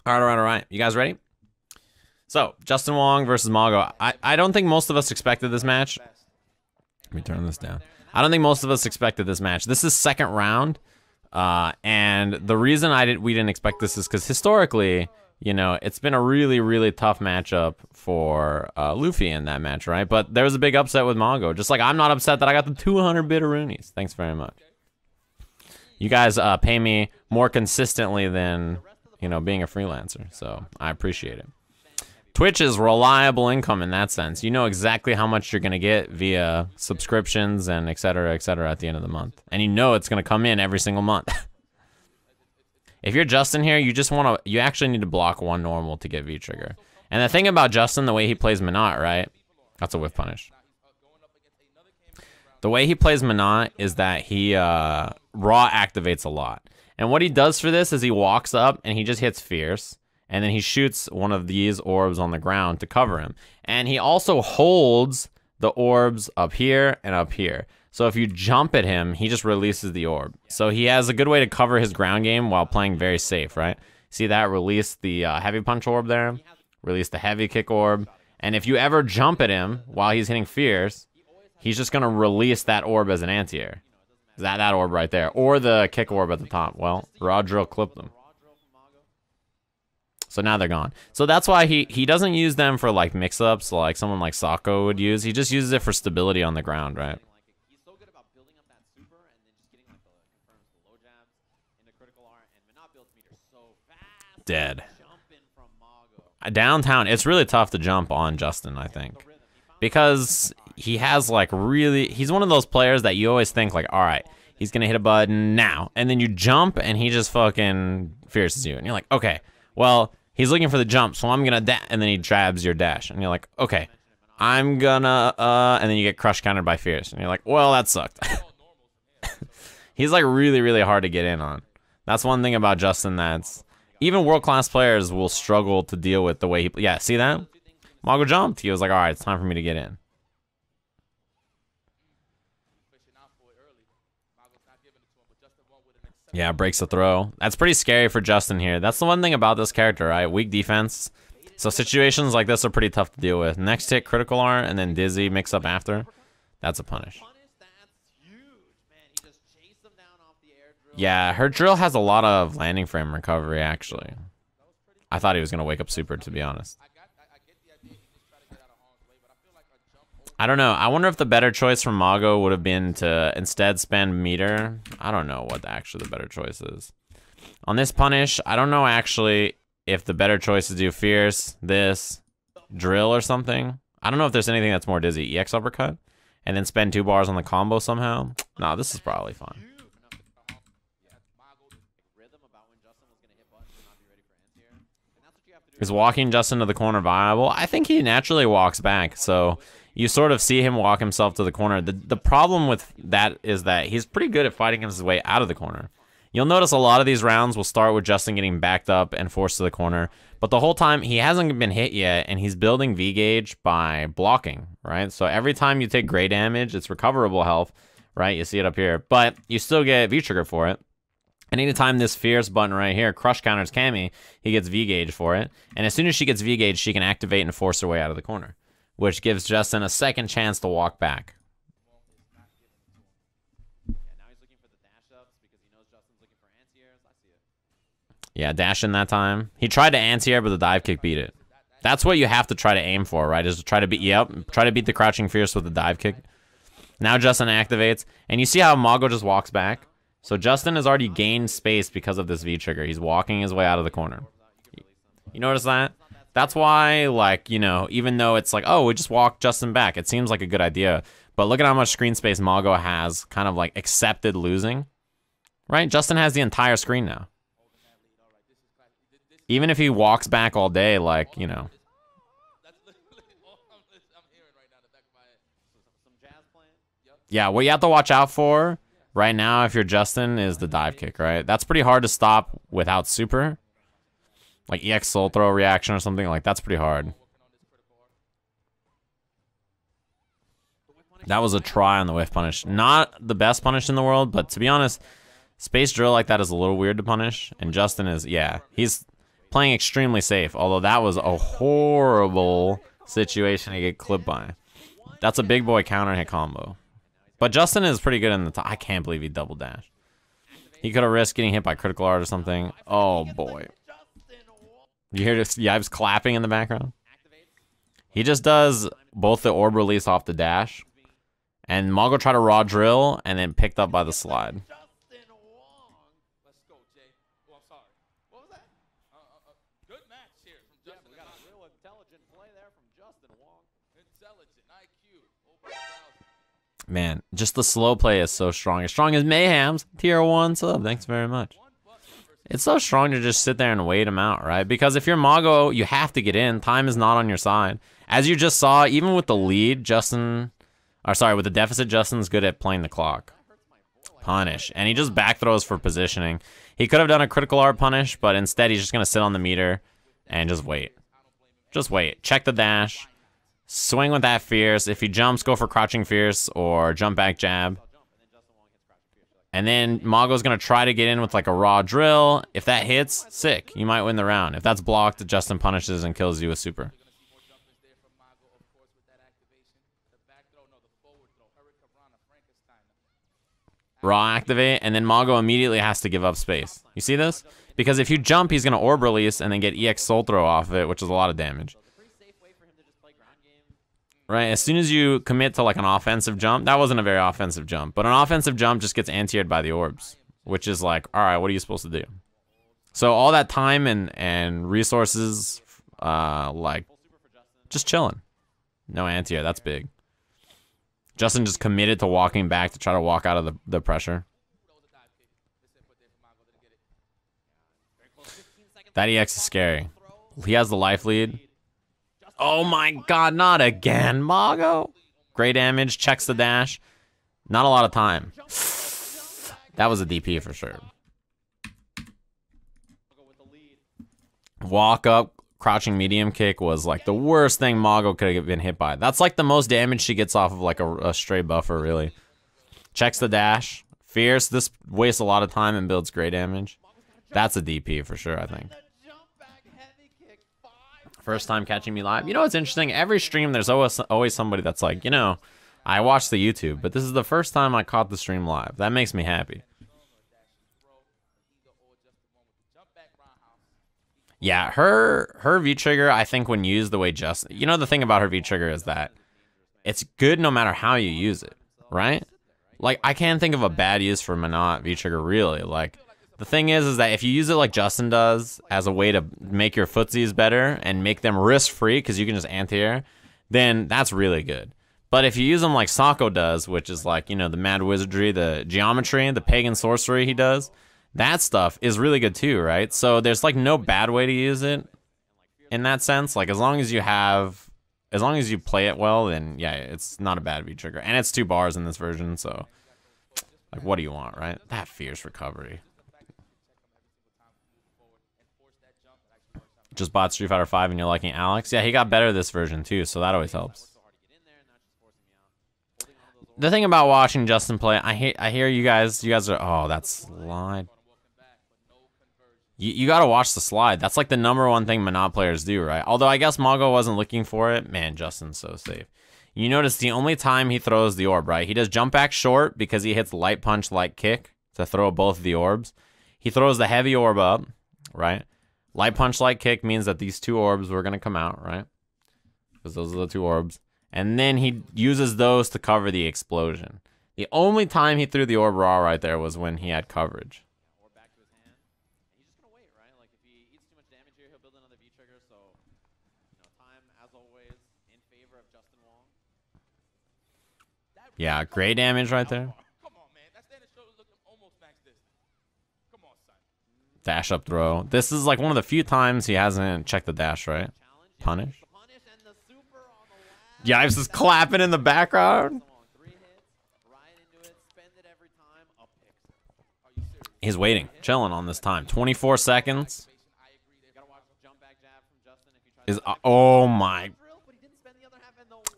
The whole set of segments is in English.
All right. You guys ready? So, Justin Wong versus Mago. I don't think most of us expected this match. Let me turn this down. I don't think most of us expected this match. This is second round. And the reason we didn't expect this is because historically, you know, it's been a really, really tough matchup for Luffy in that match, right? But there was a big upset with Mago. Just like I'm not upset that I got the 200 bitteroonies. Thanks very much. You guys pay me more consistently than, you know, being a freelancer, so I appreciate it. Twitch is reliable income in that sense. You know exactly how much you're gonna get via subscriptions and et cetera, at the end of the month. And you know it's gonna come in every single month. If you're Justin here, you actually need to block one normal to get V-trigger. And the thing about Justin, the way he plays Minot, right? That's a whiff punish. The way he plays Minot is that he raw activates a lot. And what he does for this is he walks up and he just hits Fierce. And then he shoots one of these orbs on the ground to cover him. And he also holds the orbs up here and up here. So if you jump at him, he just releases the orb. So he has a good way to cover his ground game while playing very safe, right? See that? Release the heavy punch orb there. Release the heavy kick orb. And if you ever jump at him while he's hitting Fierce, he's just going to release that orb as an anti-air. That orb right there. Or the kick orb at the top. Well, Raw Drill clipped them. So now they're gone. So that's why he doesn't use them for like mix-ups like someone like Sako would use. He just uses it for stability on the ground, right? Dead. Downtown, it's really tough to jump on Justin, I think. Because he has like he's one of those players that you always think like, all right, he's going to hit a button now. And then you jump and he just fucking fierces you. And you're like, okay, well, he's looking for the jump, so I'm gonna and then he jabs your dash, and you're like, okay, I'm gonna and then you get crush countered by Fierce, and you're like, well, that sucked. He's like really, really hard to get in on. That's one thing about Justin that's even world-class players will struggle to deal with the way he. Yeah, see that? Mago jumped. He was like, all right, it's time for me to get in. Yeah, breaks the throw. That's pretty scary for Justin here. That's the one thing about this character, right? Weak defense. So situations like this are pretty tough to deal with. Next hit, critical art, and then Dizzy mix up after. That's a punish. Yeah, her drill has a lot of landing frame recovery, actually. I thought he was going to wake up super, to be honest. I don't know. I wonder if the better choice from Mago would have been to instead spend meter. I don't know what actually the better choice is. On this punish, I don't know actually if the better choice is do Fierce, this, drill or something. I don't know if there's anything that's more dizzy. EX uppercut? And then spend 2 bars on the combo somehow? No, this is probably fine. Is walking Justin to the corner viable? I think he naturally walks back, so you sort of see him walk himself to the corner. The problem with that is that he's pretty good at fighting his way out of the corner. You'll notice a lot of these rounds will start with Justin getting backed up and forced to the corner, but the whole time he hasn't been hit yet, and he's building V-gauge by blocking, right? So every time you take gray damage, it's recoverable health, right? You see it up here, but you still get V-trigger for it. And anytime this Fierce button right here, crush counters Cammy, he gets V-gauge for it. And as soon as she gets V-gauge, she can activate and force her way out of the corner, which gives Justin a second chance to walk back. Yeah, dash in that time. He tried to anti-air, but the dive kick beat it. That's what you have to try to aim for, right? Is to try to beat, try to beat the crouching Fierce with the dive kick. Now Justin activates, and you see how Mago just walks back? So Justin has already gained space because of this V-trigger. He's walking his way out of the corner. You notice that? That's why, like, you know, even though it's like, oh, we just walk Justin back, it seems like a good idea. But look at how much screen space Mago has kind of like accepted losing. Right? Justin has the entire screen now. Even if he walks back all day, like, you know. Yeah, what you have to watch out for right now, if you're Justin, is the dive kick, right? That's pretty hard to stop without super. Like EX soul throw reaction or something, like that's pretty hard. That was a try on the whiff punish. Not the best punish in the world, but to be honest, space drill like that is a little weird to punish. And Justin is, yeah, he's playing extremely safe. Although that was a horrible situation to get clipped by. That's a big boy counter hit combo. But Justin is pretty good in the top. I can't believe he double dashed. He could have risked getting hit by critical art or something. Oh boy. You hear this? Yibes clapping in the background. He just does both the orb release off the dash. And Mago tried to raw drill and then picked up by the slide. Man, just the slow play is so strong. As strong as Mayhem's tier 1 sub. Thanks very much. It's so strong to just sit there and wait him out, right? Because if you're Mago, you have to get in. Time is not on your side. As you just saw, even with the lead, with the deficit, Justin's good at playing the clock. Punish. And he just back throws for positioning. He could have done a critical art punish, but instead he's just going to sit on the meter and just wait. Just wait. Check the dash. Swing with that fierce. If he jumps, go for crouching fierce or jump back jab. And then Mago's going to try to get in with like a raw drill. If that hits, sick. You might win the round. If that's blocked, Justin punishes and kills you with super. Raw activate, and then Mago immediately has to give up space. You see this? Because if you jump, he's going to orb release and then get EX soul throw off of it, which is a lot of damage. Right, as soon as you commit to like an offensive jump, that wasn't a very offensive jump, but an offensive jump just gets anti-aired by the orbs, which is like, all right, what are you supposed to do? So all that time and resources, like, just chilling. No anti-air, that's big. Justin just committed to walking back to try to walk out of the pressure. That EX is scary. He has the life lead. Oh my god, not again, Mago. Great damage, checks the dash. Not a lot of time. That was a DP for sure. Walk up, crouching medium kick was like the worst thing Mago could have been hit by. That's like the most damage she gets off of like a stray buffer, really. Checks the dash. Fierce, this wastes a lot of time and builds great damage. That's a DP for sure, I think. First time catching me live. You know what's interesting? Every stream, there's always somebody that's like, you know, I watch the YouTube, but this is the first time I caught the stream live. That makes me happy. Yeah, her V-trigger, I think when used the way Justin... You know, the thing about her V-trigger is that it's good no matter how you use it, right? Like, I can't think of a bad use for Manat V-trigger, really. Like... The thing is that if you use it like Justin does as a way to make your footsies better and make them risk-free because you can just anti-air, then that's really good. But if you use them like Sako does, which is like, you know, the mad wizardry, the geometry, the pagan sorcery he does, that stuff is really good too, right? So there's like no bad way to use it in that sense. Like as long as you play it well, then yeah, it's not a bad V-trigger. And it's 2 bars in this version, so like what do you want, right? That fierce recovery. Just bought Street Fighter 5 and you're liking Alex? Yeah, he got better this version too, so that always helps. The thing about watching Justin play, I hear you guys are, oh, that slide. You gotta watch the slide. That's like the #1 thing Manat players do, right? Although I guess Mago wasn't looking for it. Man, Justin's so safe. You notice the only time he throws the orb, right? He does jump back short because he hits light punch, light kick to throw both of the orbs. He throws the heavy orb up, right? Light punch, light kick means that these 2 orbs were going to come out, right? Because those are the 2 orbs. And then he uses those to cover the explosion. The only time he threw the orb raw right there was when he had coverage. Yeah, great damage right there. Dash up throw. This is like one of the few times he hasn't checked the dash, right? Punish. Yipes is clapping in the background. He's waiting, chilling on this time. 24 seconds. Oh my.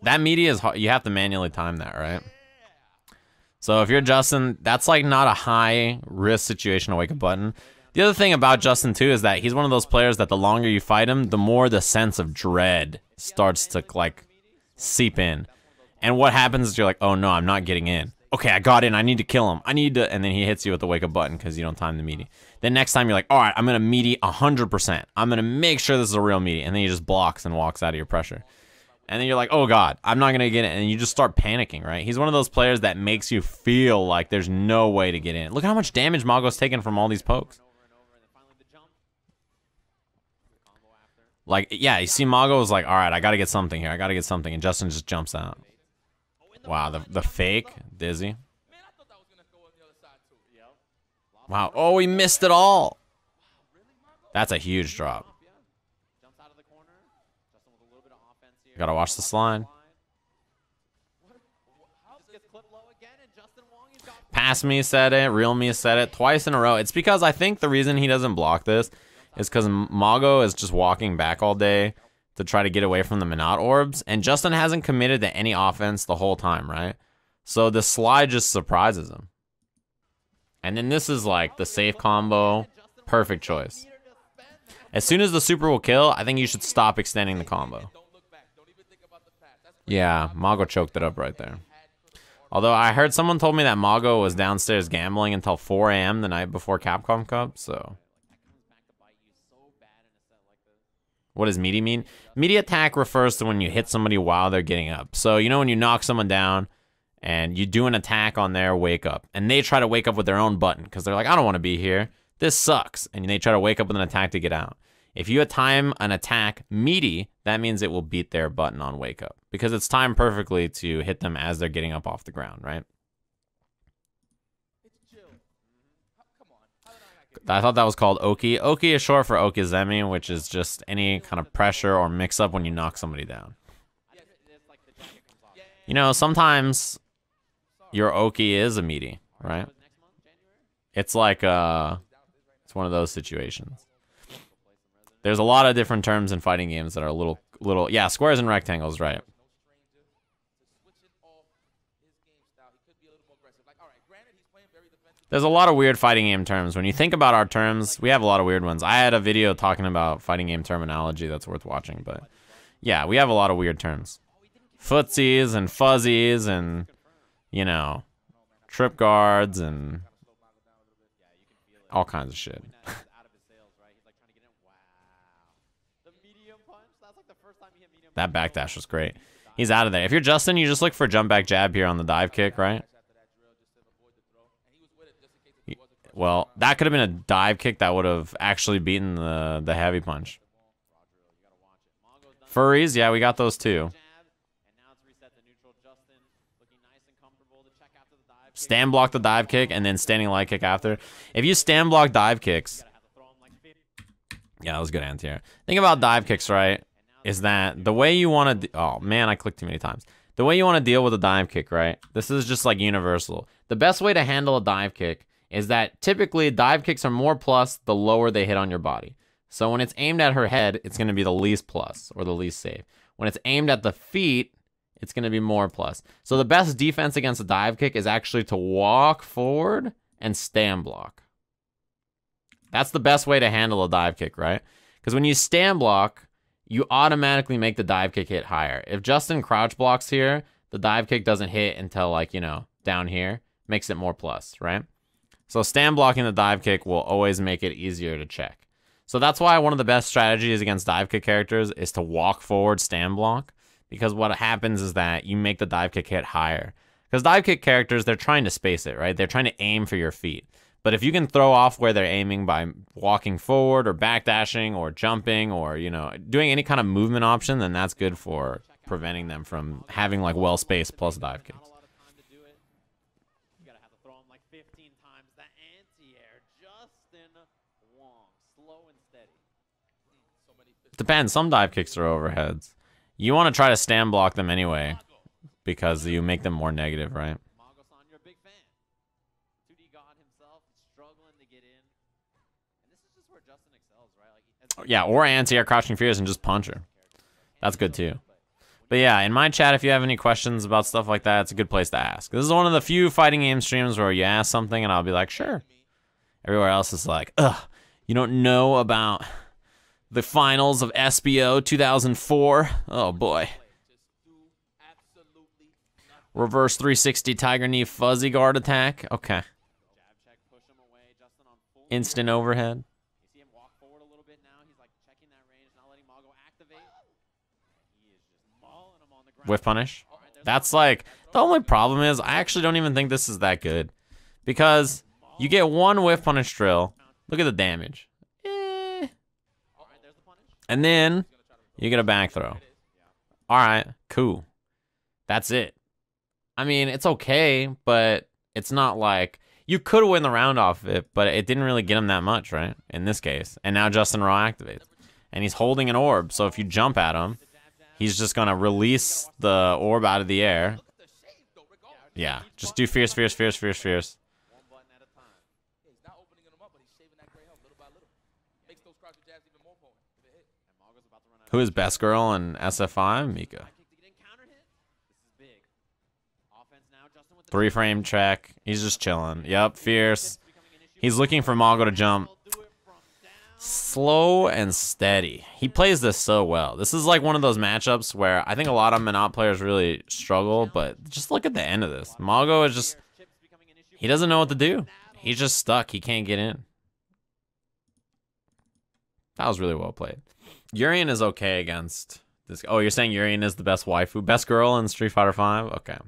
That media is hard. You have to manually time that, right? So if you're Justin, that's like not a high risk situation to wake a button. The other thing about Justin, too, is that he's one of those players that the longer you fight him, the more the sense of dread starts to, like, seep in. And what happens is you're like, oh, no, I'm not getting in. Okay, I got in. I need to kill him. I need to... And then he hits you with the wake-up button because you don't time the meaty. Then next time you're like, all right, I'm going to meaty 100%. I'm going to make sure this is a real meaty. And then he just blocks and walks out of your pressure. And then you're like, oh, God, I'm not going to get it. And you just start panicking, right? He's one of those players that makes you feel like there's no way to get in. Look at how much damage Mago's taken from all these pokes. Like, yeah, you see Mago was like, all right, I got to get something here. I got to get something. And Justin just jumps out. Wow, the fake. Dizzy. Wow. Oh, he missed it all. That's a huge drop. Gotta watch the slide. Pass me said it. Real me said it twice in a row. It's because I think the reason he doesn't block this is because Mago is just walking back all day to try to get away from the Minot orbs, and Justin hasn't committed to any offense the whole time, right? So the slide just surprises him. And then this is like the safe combo. Perfect choice. As soon as the super will kill, I think you should stop extending the combo. Yeah, Mago choked it up right there. Although I heard someone told me that Mago was downstairs gambling until 4 a.m. the night before Capcom Cup, so... What does meaty mean? Meaty attack refers to when you hit somebody while they're getting up. So, you know when you knock someone down and you do an attack on their wake up, and they try to wake up with their own button because they're like, I don't want to be here. This sucks. And they try to wake up with an attack to get out. If you time an attack meaty, that means it will beat their button on wake up because it's timed perfectly to hit them as they're getting up off the ground, right? I thought that was called Oki. Oki is short for Okizemi, which is just any kind of pressure or mix-up when you knock somebody down. You know, sometimes your Oki is a meaty, right? It's like, it's one of those situations. There's a lot of different terms in fighting games that are a little, yeah, squares and rectangles, right? There's a lot of weird fighting game terms. When you think about our terms, we have a lot of weird ones. I had a video talking about fighting game terminology that's worth watching, but yeah, we have a lot of weird terms. Footsies and fuzzies and, you know, trip guards and all kinds of shit. That backdash was great. He's out of there. If you're Justin, you just look for jump back jab here on the dive kick, right? Well, that could have been a dive kick that would have actually beaten the heavy punch. Furries, yeah, we got those too. Stand block the dive kick and then standing light kick after. If you stand block dive kicks... Yeah, that was good anti-air. Thing about dive kicks, right, is that the way you want to... Oh, man, I clicked too many times. The way you want to deal with a dive kick, right? This is just like universal. The best way to handle a dive kick is that typically dive kicks are more plus the lower they hit on your body. So when it's aimed at her head, it's going to be the least plus or the least safe. When it's aimed at the feet, it's going to be more plus. So the best defense against a dive kick is actually to walk forward and stand block. That's the best way to handle a dive kick, right? Because when you stand block, you automatically make the dive kick hit higher. If Justin crouch blocks here, the dive kick doesn't hit until, like, you know, down here. Makes it more plus, right? So stand blocking the dive kick will always make it easier to check. So that's why one of the best strategies against dive kick characters is to walk forward, stand block. Because what happens is that you make the dive kick hit higher. Because dive kick characters, they're trying to space it, right? They're trying to aim for your feet. But if you can throw off where they're aiming by walking forward or backdashing or jumping or, you know, doing any kind of movement option, then that's good for preventing them from having, like, well-spaced plus dive kicks. Depends. Some dive kicks are overheads. You want to try to stand block them anyway because you make them more negative, right? Yeah, or anti-air crouching fierce and just punch her. That's good too. But yeah, in my chat, if you have any questions about stuff like that, it's a good place to ask. This is one of the few fighting game streams where you ask something and I'll be like, sure. Everywhere else is like, ugh, You don't know about the finals of SBO 2004? Oh, boy. Reverse 360 Tiger Knee Fuzzy Guard attack. Okay. Instant overhead. Whiff punish. That's like, the only problem is I actually don't even think this is that good. Because you get one whiff punish drill. Look at the damage. And then you get a back throw. Alright, cool. That's it. I mean, it's okay, but it's not like... You could win the round off of it, but it didn't really get him that much, right? In this case. And now Justin Raw activates. And he's holding an orb, so if you jump at him, he's just going to release the orb out of the air. Yeah, just do fierce, fierce, fierce, fierce, fierce. Who is best girl in SFV? Mika. 3-frame check. He's just chilling. Yep, fierce. He's looking for Mago to jump. Slow and steady. He plays this so well. This is like one of those matchups where I think a lot of Monop players really struggle, but just look at the end of this. Mago is just... He doesn't know what to do. He's just stuck. He can't get in. That was really well played. Urien is okay against this. Oh, you're saying Urien is the best waifu? Best girl in Street Fighter V? Okay.